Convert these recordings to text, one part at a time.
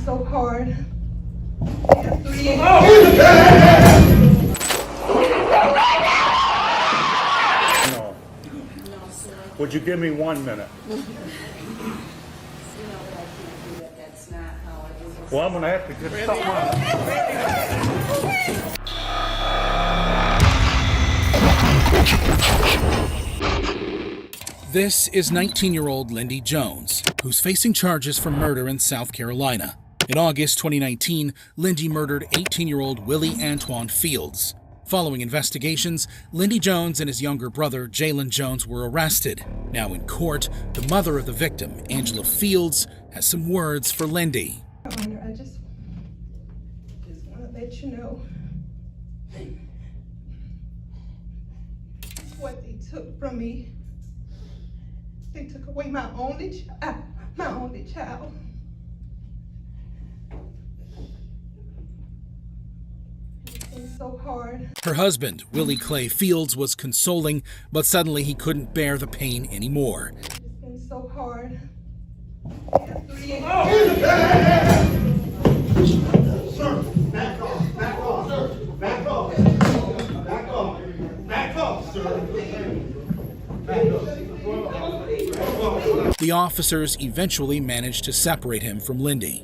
so hard. No. Would you give me 1 minute? Well, I'm going to have to get something on. This is 19-year-old Lindy Jones, who's facing charges for murder in South Carolina. In August 2019, Lindy murdered 18-year-old Willie Antoine Fields. Following investigations, Lindy Jones and his younger brother, Jalen Jones, were arrested. Now in court, the mother of the victim, Angela Fields, has some words for Lindy. Honor, I just want to let you know what they took from me. They took away my only child. It's been so hard. Her husband, Willie Clay Fields, was consoling, but suddenly he couldn't bear the pain anymore. It's been so hard. Sir, back off, back off, sir, back off, back off, back off, sir, back off. The officers eventually managed to separate him from Lindy.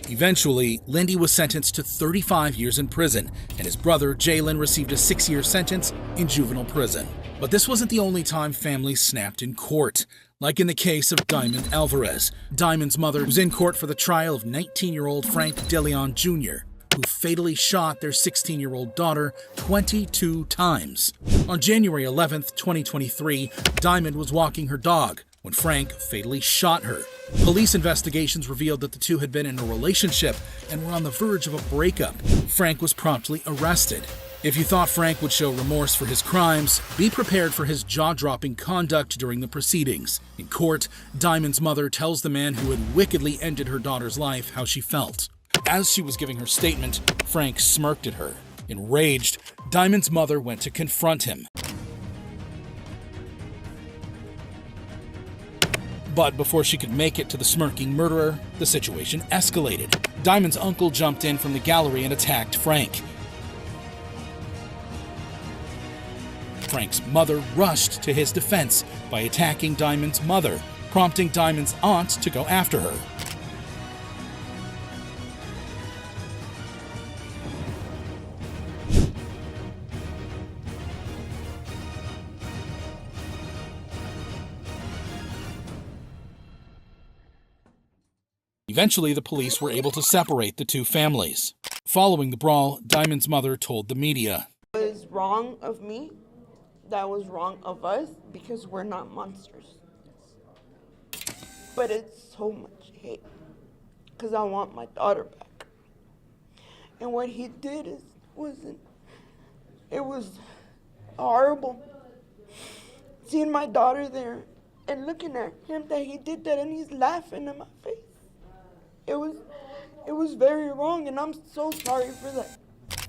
Eventually, Lindy was sentenced to 35 years in prison, and his brother, Jalen, received a 6-year sentence in juvenile prison. But this wasn't the only time families snapped in court. Like in the case of Diamond Alvarez. Diamond's mother was in court for the trial of 19-year-old Frank DeLeon Jr., who fatally shot their 16-year-old daughter 22 times. On January 11th, 2023, Diamond was walking her dog when Frank fatally shot her. Police investigations revealed that the two had been in a relationship and were on the verge of a breakup. Frank was promptly arrested. If you thought Frank would show remorse for his crimes, be prepared for his jaw-dropping conduct during the proceedings. In court, Diamond's mother tells the man who had wickedly ended her daughter's life how she felt. As she was giving her statement, Frank smirked at her. Enraged, Diamond's mother went to confront him. But before she could make it to the smirking murderer, the situation escalated. Diamond's uncle jumped in from the gallery and attacked Frank. Frank's mother rushed to his defense by attacking Diamond's mother, prompting Diamond's aunt to go after her. Eventually, the police were able to separate the two families. Following the brawl, Diamond's mother told the media, "It was wrong of me. That was wrong of us because we're not monsters. But it's so much hate because I want my daughter back. And what he did it was horrible. Seeing my daughter there and looking at him that he did that and he's laughing in my face. It was very wrong, and I'm so sorry for that."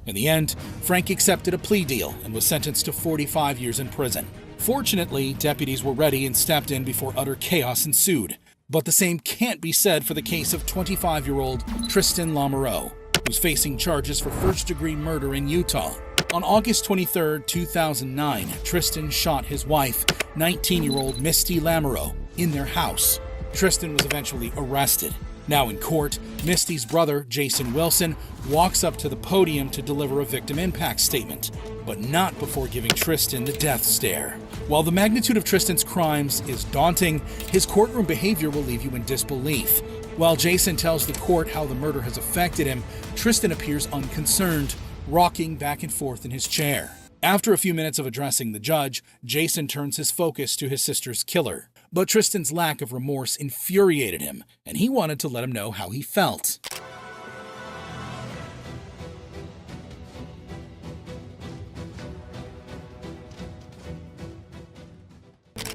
In the end, Frank accepted a plea deal and was sentenced to 45 years in prison. Fortunately, deputies were ready and stepped in before utter chaos ensued. But the same can't be said for the case of 25-year-old Tristan Lamoureux, who's facing charges for first-degree murder in Utah. On August 23, 2009, Tristan shot his wife, 19-year-old Misty Lamoureux, in their house. Tristan was eventually arrested. Now in court, Misty's brother, Jason Wilson, walks up to the podium to deliver a victim impact statement, but not before giving Tristan the death stare. While the magnitude of Tristan's crimes is daunting, his courtroom behavior will leave you in disbelief. While Jason tells the court how the murder has affected him, Tristan appears unconcerned, rocking back and forth in his chair. After a few minutes of addressing the judge, Jason turns his focus to his sister's killer. But Tristan's lack of remorse infuriated him, and he wanted to let him know how he felt.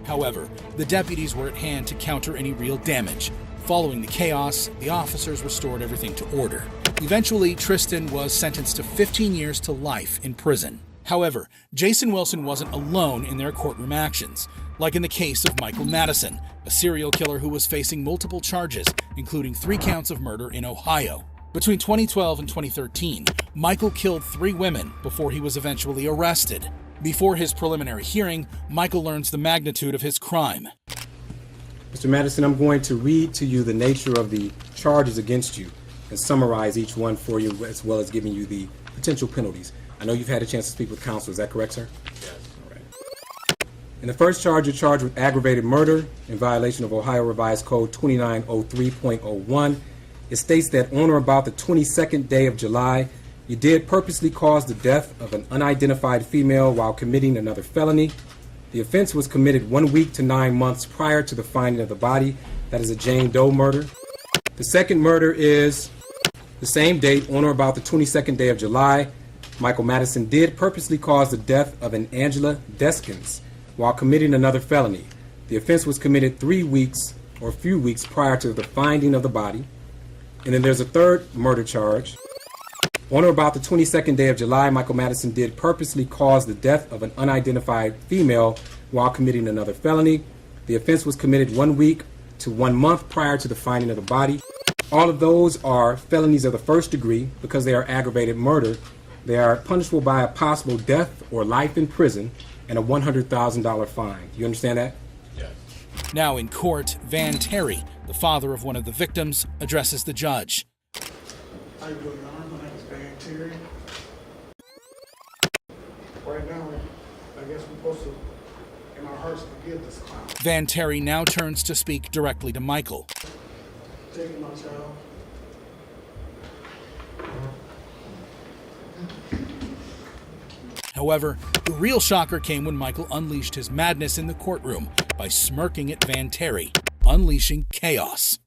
However, the deputies were at hand to counter any real damage. Following the chaos, the officers restored everything to order. Eventually, Tristan was sentenced to 15 years to life in prison. However, Jason Wilson wasn't alone in their courtroom actions, like in the case of Michael Madison, a serial killer who was facing multiple charges, including 3 counts of murder in Ohio. Between 2012 and 2013, Michael killed 3 women before he was eventually arrested. Before his preliminary hearing, Michael learns the magnitude of his crime. Mr. Madison, I'm going to read to you the nature of the charges against you and summarize each one for you, as well as giving you the potential penalties. I know you've had a chance to speak with counsel. Is that correct, sir? Yes. All right. In the first charge, you're charged with aggravated murder in violation of Ohio Revised Code 2903.01. It states that on or about the 22nd day of July, you did purposely cause the death of an unidentified female while committing another felony. The offense was committed 1 week to 9 months prior to the finding of the body. That is a Jane Doe murder. The second murder is the same date, on or about the 22nd day of July. Michael Madison did purposely cause the death of an Angela Deskins while committing another felony. The offense was committed 3 weeks or a few weeks prior to the finding of the body. And then there's a third murder charge. On or about the 22nd day of July, Michael Madison did purposely cause the death of an unidentified female while committing another felony. The offense was committed 1 week to 1 month prior to the finding of the body. All of those are felonies of the first degree because they are aggravated murder. They are punishable by a possible death or life in prison and a $100,000 fine. Do you understand that? Yes. Now in court, Van Terry, the father of one of the victims, addresses the judge. How you doing, Your Honor? My name is Van Terry. Right now, I guess we're supposed to, in our hearts, forgive this clown. Van Terry now turns to speak directly to Michael. Taking my child. However, the real shocker came when Michael unleashed his madness in the courtroom by smirking at Van Terry, unleashing chaos.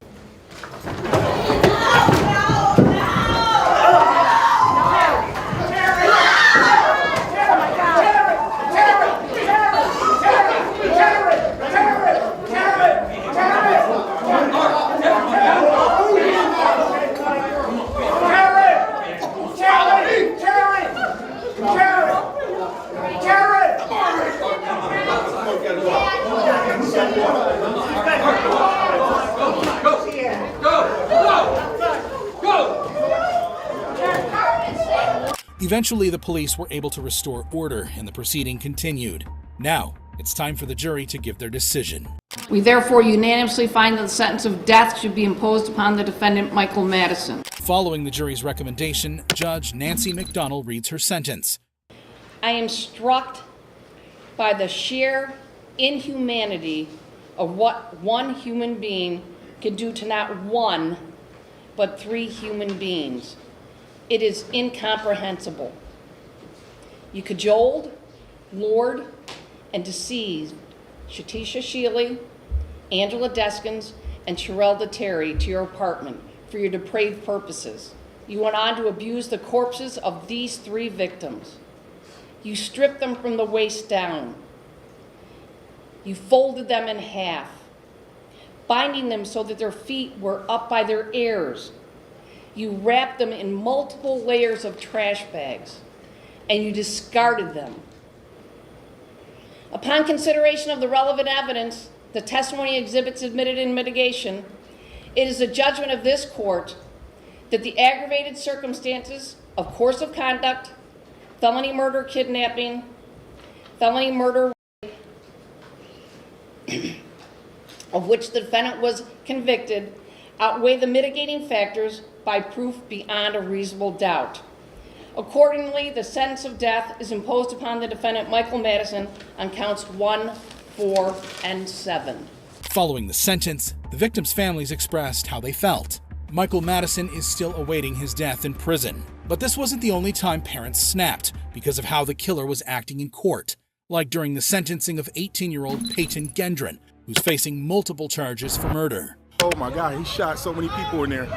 Eventually, the police were able to restore order and the proceeding continued. Now, it's time for the jury to give their decision. We therefore unanimously find that the sentence of death should be imposed upon the defendant, Michael Madison. Following the jury's recommendation, Judge Nancy McDonnell reads her sentence. I am struck by the sheer inhumanity of what one human being can do to not one, but 3 human beings. It is incomprehensible. You cajoled, lured, and deceived Shatisha Shealy, Angela Deskins, and Sherelda Terry to your apartment for your depraved purposes. You went on to abuse the corpses of these 3 victims. You stripped them from the waist down. You folded them in half, binding them so that their feet were up by their ears. You wrapped them in multiple layers of trash bags, and you discarded them. Upon consideration of the relevant evidence, the testimony exhibits admitted in mitigation, it is the judgment of this court that the aggravated circumstances of course of conduct, felony murder, kidnapping, felony murder, of which the defendant was convicted, outweigh the mitigating factors by proof beyond a reasonable doubt. Accordingly, the sentence of death is imposed upon the defendant, Michael Madison, on counts 1, 4, and 7. Following the sentence, the victims' families expressed how they felt. Michael Madison is still awaiting his death in prison. But this wasn't the only time parents snapped because of how the killer was acting in court, like during the sentencing of 18-year-old Peyton Gendron, who's facing multiple charges for murder. Oh my God, he shot so many people in there.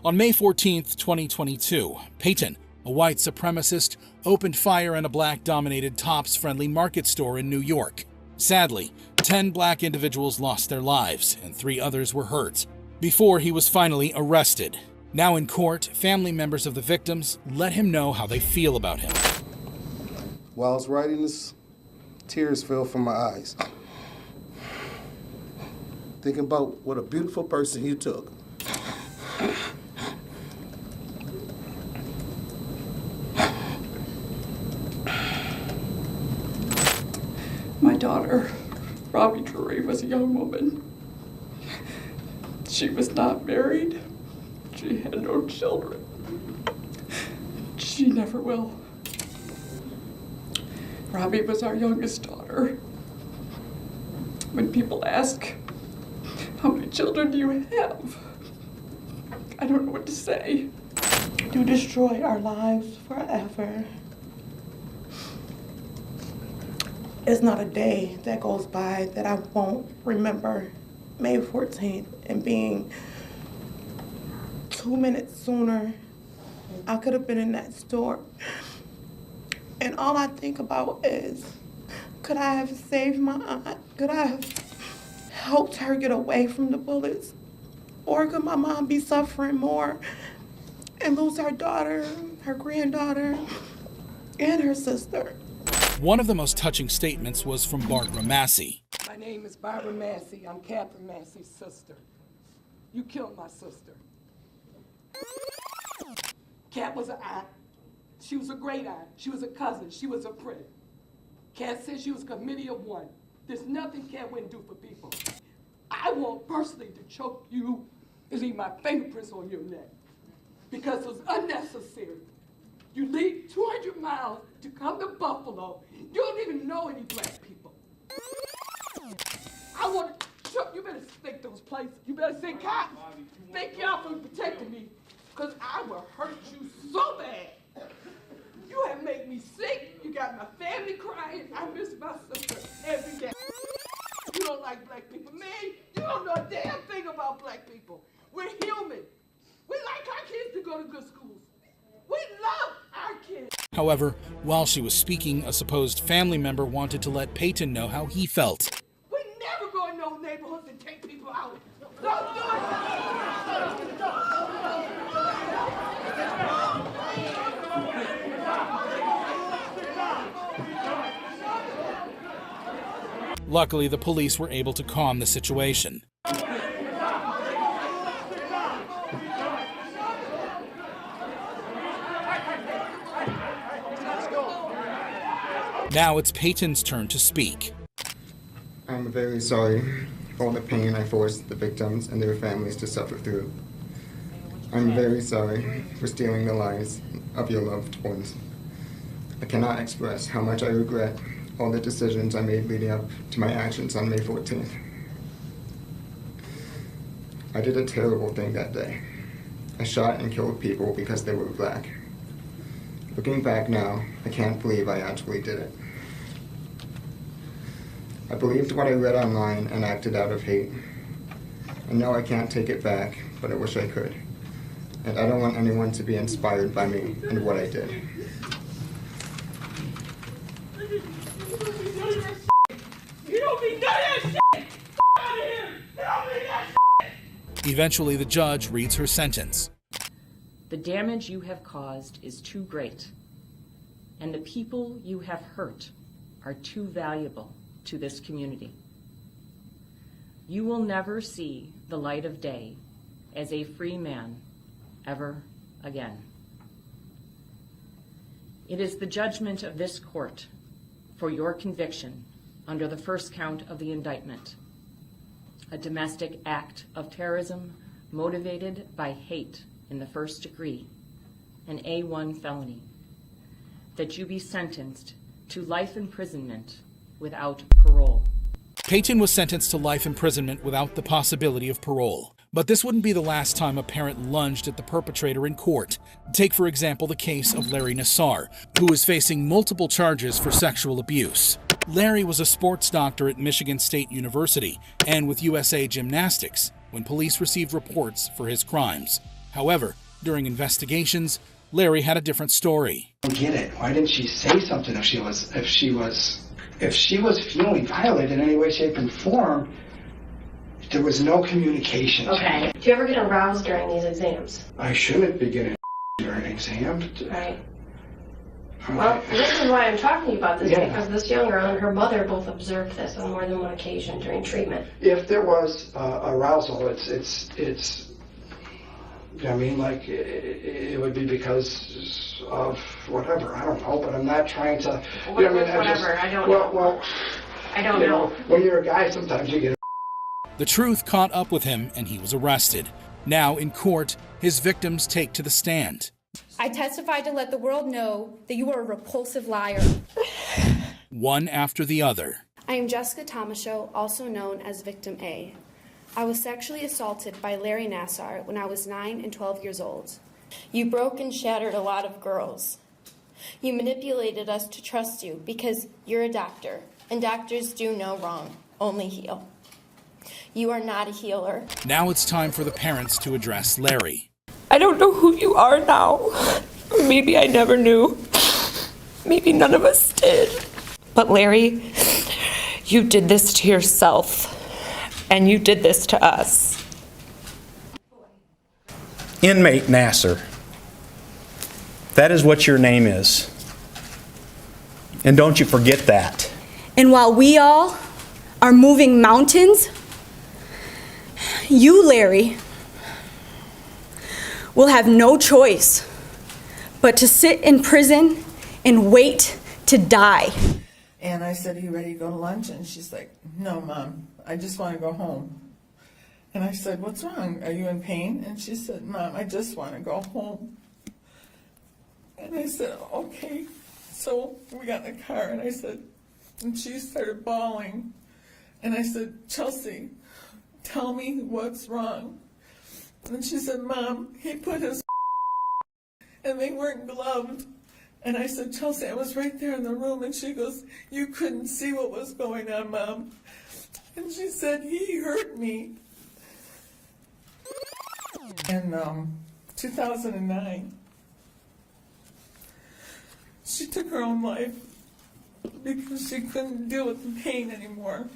On May 14th, 2022, Peyton, a white supremacist, opened fire in a black-dominated Tops Friendly Market store in New York. Sadly, 10 black individuals lost their lives and 3 others were hurt before he was finally arrested. Now in court, family members of the victims let him know how they feel about him. While I was writing this, tears fell from my eyes. Thinking about what a beautiful person you took. My daughter, Robbie Drury, was a young woman. She was not married. She had no children. She never will. Robbie was our youngest daughter. When people ask, how many children do you have? I don't know what to say. You destroyed our lives forever. It's not a day that goes by that I won't remember May 14th and being 2 minutes sooner. I could have been in that store. And all I think about is, could I have saved my aunt? Could I have helped her get away from the bullets? Or could my mom be suffering more and lose her daughter, her granddaughter, and her sister? One of the most touching statements was from Barbara Massey. My name is Barbara Massey. I'm Catherine Massey's sister. You killed my sister. Cat was an aunt. She was a great aunt. She was a cousin. She was a friend. Cat said she was a committee of one. There's nothing Cat wouldn't do for people. I want personally to choke you and leave my fingerprints on your neck because it was unnecessary. You leave 200 miles to come to Buffalo. You don't even know any black people. I want to choke. You better think those places. You better say, cops, thank y'all for protecting me because I will hurt you so bad. You have made me sick. You got my family crying. I miss my sister every day. You don't like black people. Man, you don't know a damn thing about black people. We're human. We like our kids to go to good schools. We love our kids. However, while she was speaking, a supposed family member wanted to let Peyton know how he felt. We never go in no neighborhoods and take people out. Don't do it. Luckily, the police were able to calm the situation. Now it's Peyton's turn to speak. I'm very sorry for all the pain I forced the victims and their families to suffer through. I'm very sorry for stealing the lives of your loved ones. I cannot express how much I regret all the decisions I made leading up to my actions on May 14th. I did a terrible thing that day. I shot and killed people because they were black. Looking back now, I can't believe I actually did it. I believed what I read online and acted out of hate. I know I can't take it back, but I wish I could. And I don't want anyone to be inspired by me and what I did. You don't need none of that shit! Out of here! You don't need that shit! Eventually, the judge reads her sentence. The damage you have caused is too great, and the people you have hurt are too valuable to this community. You will never see the light of day as a free man ever again. It is the judgment of this court for your conviction under the first count of the indictment, a domestic act of terrorism motivated by hate in the first degree, an A1 felony, that you be sentenced to life imprisonment without parole. Peyton was sentenced to life imprisonment without the possibility of parole. But this wouldn't be the last time a parent lunged at the perpetrator in court. Take, for example, the case of Larry Nassar, who is facing multiple charges for sexual abuse. Larry was a sports doctor at Michigan State University and with USA Gymnastics when police received reports for his crimes. However, during investigations, Larry had a different story. I don't get it. Why didn't she say something if she was if she was feeling violated in any way, shape, and form, there was no communication. Okay. Do you ever get aroused during these exams? I shouldn't be getting during an exam. Right. Well, this is why I'm talking to you about this, because this young girl and her mother both observed this on more than one occasion during treatment. If there was arousal, it's I mean, like, it would be because of whatever. I don't know, but I'm not trying to. You know, Whatever. I don't know. Well, I don't know. When you're a guy, sometimes you get. The truth caught up with him and he was arrested. Now in court, his victims take to the stand. I testified to let the world know that you are a repulsive liar. One after the other. I am Jessica Tomashow, also known as Victim A. I was sexually assaulted by Larry Nassar when I was 9 and 12 years old. You broke and shattered a lot of girls. You manipulated us to trust you because you're a doctor, and doctors do no wrong, only heal. You are not a healer. Now it's time for the parents to address Larry. I don't know who you are now. Maybe I never knew. Maybe none of us did. But Larry, you did this to yourself. And you did this to us. Inmate Nasser. That is what your name is. And don't you forget that. And while we all are moving mountains, you, Larry, will have no choice but to sit in prison and wait to die. And I said, are you ready to go to lunch? And she's like, no, Mom, I just want to go home. And I said, what's wrong? Are you in pain? And she said, Mom, I just want to go home. And I said, okay. So we got in the car and I said, and she started bawling. And I said, Chelsea, tell me what's wrong. And she said, Mom, he put his and they weren't gloved. And I said, Chelsea, I was right there in the room. And she goes, you couldn't see what was going on, Mom. And she said, he hurt me. In 2009, she took her own life because she couldn't deal with the pain anymore.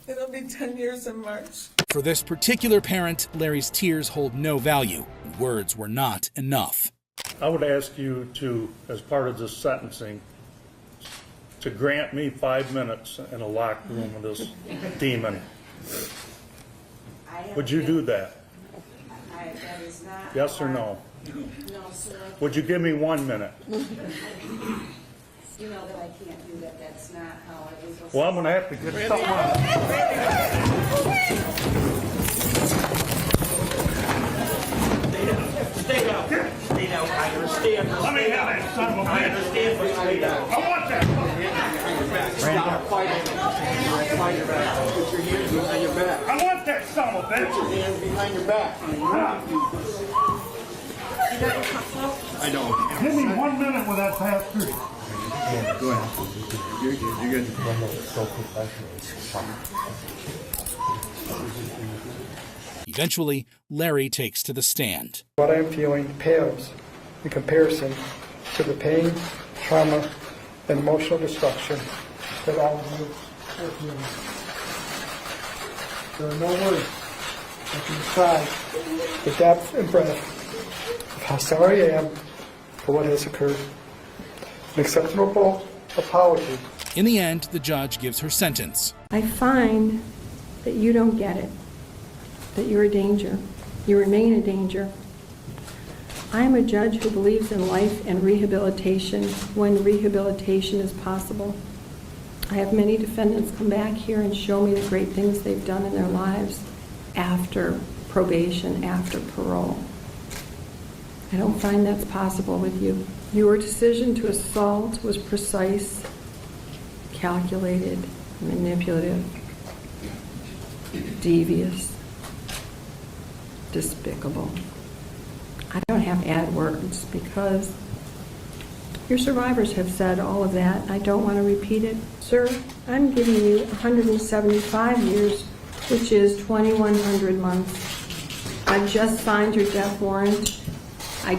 It'll be 10 years in March. For this particular parent, Larry's tears hold no value. Words were not enough. I would ask you to, as part of this sentencing, to grant me 5 minutes in a locked room with this demon. Would you do that? Yes or no? No, sir. Would you give me 1 minute? You know that I can't do that. That's not how I was. Well, I'm going to have to get something on. Stay down. Stay down. I understand. Let me have that son of a bitch. I understand, but stay down. I want that. Stop fighting. Behind your back. Put your hands behind your back. I want that son of a bitch. Put your hands behind your back. I don't. Give me 1 minute with that fast food. Yeah, go ahead. You're good. You're good. Eventually, Larry takes to the stand. What I'm feeling pales in comparison to the pain, trauma, and emotional destruction that all of you are feeling. There are no words that can describe the depth and breadth of how sorry I am for what has occurred. An acceptable apology. In the end, the judge gives her sentence. I find that you don't get it, that you're a danger. You remain a danger. I am a judge who believes in life and rehabilitation when rehabilitation is possible. I have many defendants come back here and show me the great things they've done in their lives after probation, after parole. I don't find that's possible with you. Your decision to assault was precise, calculated, manipulative, devious, despicable. I don't have to add words because your survivors have said all of that. I don't want to repeat it. Sir, I'm giving you 175 years, which is 2,100 months. I just signed your death warrant. I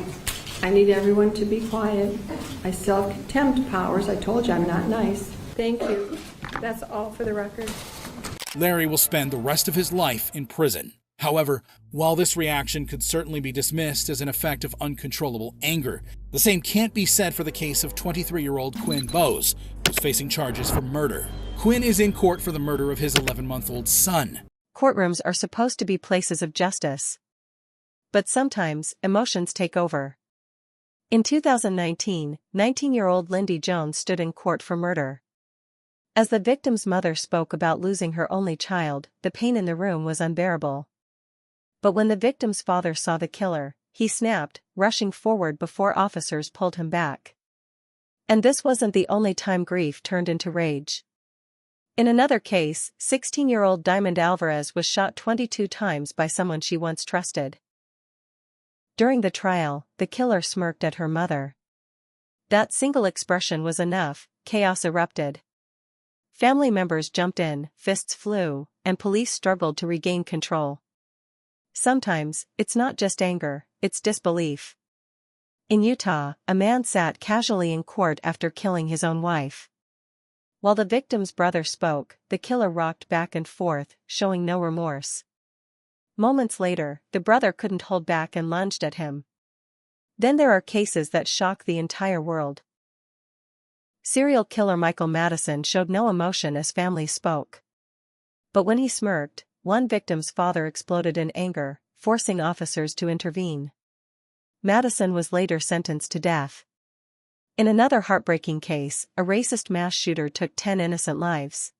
I need everyone to be quiet. I still have contempt powers. I told you I'm not nice. Thank you. That's all for the record. Larry will spend the rest of his life in prison. However, while this reaction could certainly be dismissed as an effect of uncontrollable anger, the same can't be said for the case of 23-year-old Quinn Bowes, who's facing charges for murder. Quinn is in court for the murder of his 11-month-old son. Courtrooms are supposed to be places of justice. But sometimes, emotions take over. In 2019, 19-year-old Lindy Jones stood in court for murder. As the victim's mother spoke about losing her only child, the pain in the room was unbearable. But when the victim's father saw the killer, he snapped, rushing forward before officers pulled him back. And this wasn't the only time grief turned into rage. In another case, 16-year-old Diamond Alvarez was shot 22 times by someone she once trusted. During the trial, the killer smirked at her mother. That single expression was enough. Chaos erupted. Family members jumped in, fists flew, and police struggled to regain control. Sometimes, it's not just anger, it's disbelief. In Utah, a man sat casually in court after killing his own wife. While the victim's brother spoke, the killer rocked back and forth, showing no remorse. Moments later, the brother couldn't hold back and lunged at him. Then there are cases that shock the entire world. Serial killer Michael Madison showed no emotion as families spoke. But when he smirked, one victim's father exploded in anger, forcing officers to intervene. Madison was later sentenced to death. In another heartbreaking case, a racist mass shooter took 10 innocent lives.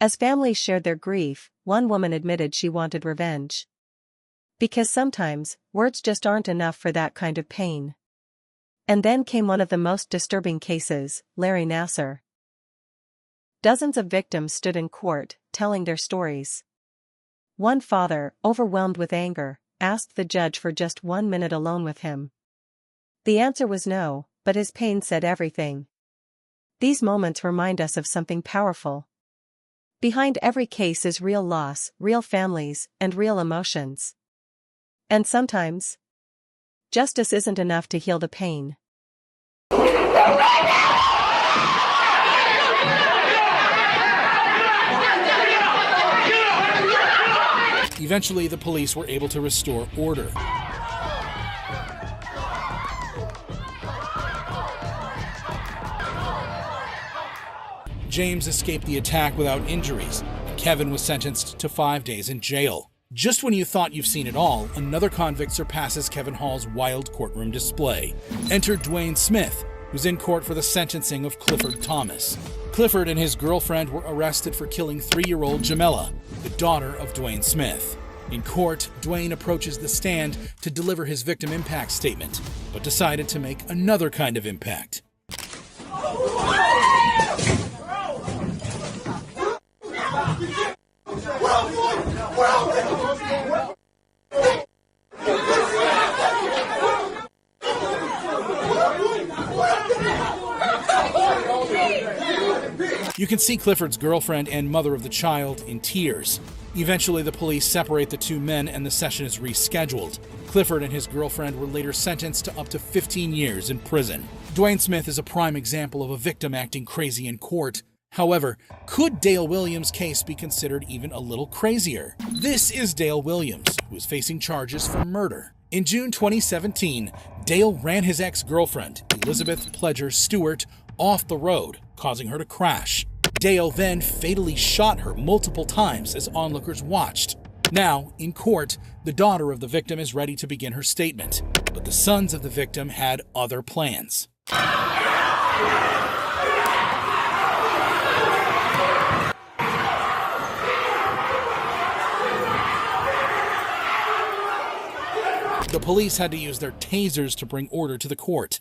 As families shared their grief, one woman admitted she wanted revenge. Because sometimes, words just aren't enough for that kind of pain. And then came one of the most disturbing cases, Larry Nassar. Dozens of victims stood in court, telling their stories. One father, overwhelmed with anger, asked the judge for just 1 minute alone with him. The answer was no, but his pain said everything. These moments remind us of something powerful. Behind every case is real loss, real families, and real emotions. And sometimes, justice isn't enough to heal the pain. Eventually, the police were able to restore order. James escaped the attack without injuries, and Kevin was sentenced to 5 days in jail. Just when you thought you've seen it all, another convict surpasses Kevin Hall's wild courtroom display. Enter Dwayne Smith, who's in court for the sentencing of Clifford Thomas. Clifford and his girlfriend were arrested for killing 3-year-old Jamela, the daughter of Dwayne Smith. In court, Dwayne approaches the stand to deliver his victim impact statement, but decided to make another kind of impact. You can see Clifford's girlfriend and mother of the child in tears. Eventually, the police separate the two men and the session is rescheduled. Clifford and his girlfriend were later sentenced to up to 15 years in prison. Dwayne Smith is a prime example of a victim acting crazy in court. However, could Dale Williams' case be considered even a little crazier? This is Dale Williams, who is facing charges for murder. In June 2017, Dale ran his ex-girlfriend, Elizabeth Pledger Stewart, off the road, causing her to crash. Dale then fatally shot her multiple times as onlookers watched. Now, in court, the daughter of the victim is ready to begin her statement, but the sons of the victim had other plans. The police had to use their tasers to bring order to the court.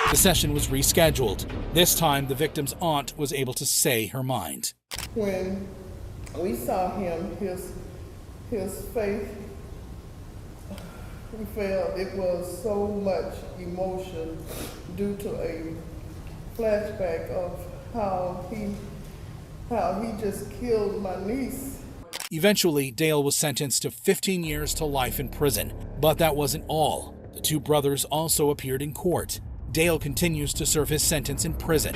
The session was rescheduled. This time, the victim's aunt was able to say her mind. When we saw him, his face he felt it was so much emotion due to a flashback of how he just killed my niece. Eventually, Dale was sentenced to 15 years to life in prison. But that wasn't all. The two brothers also appeared in court. Dale continues to serve his sentence in prison.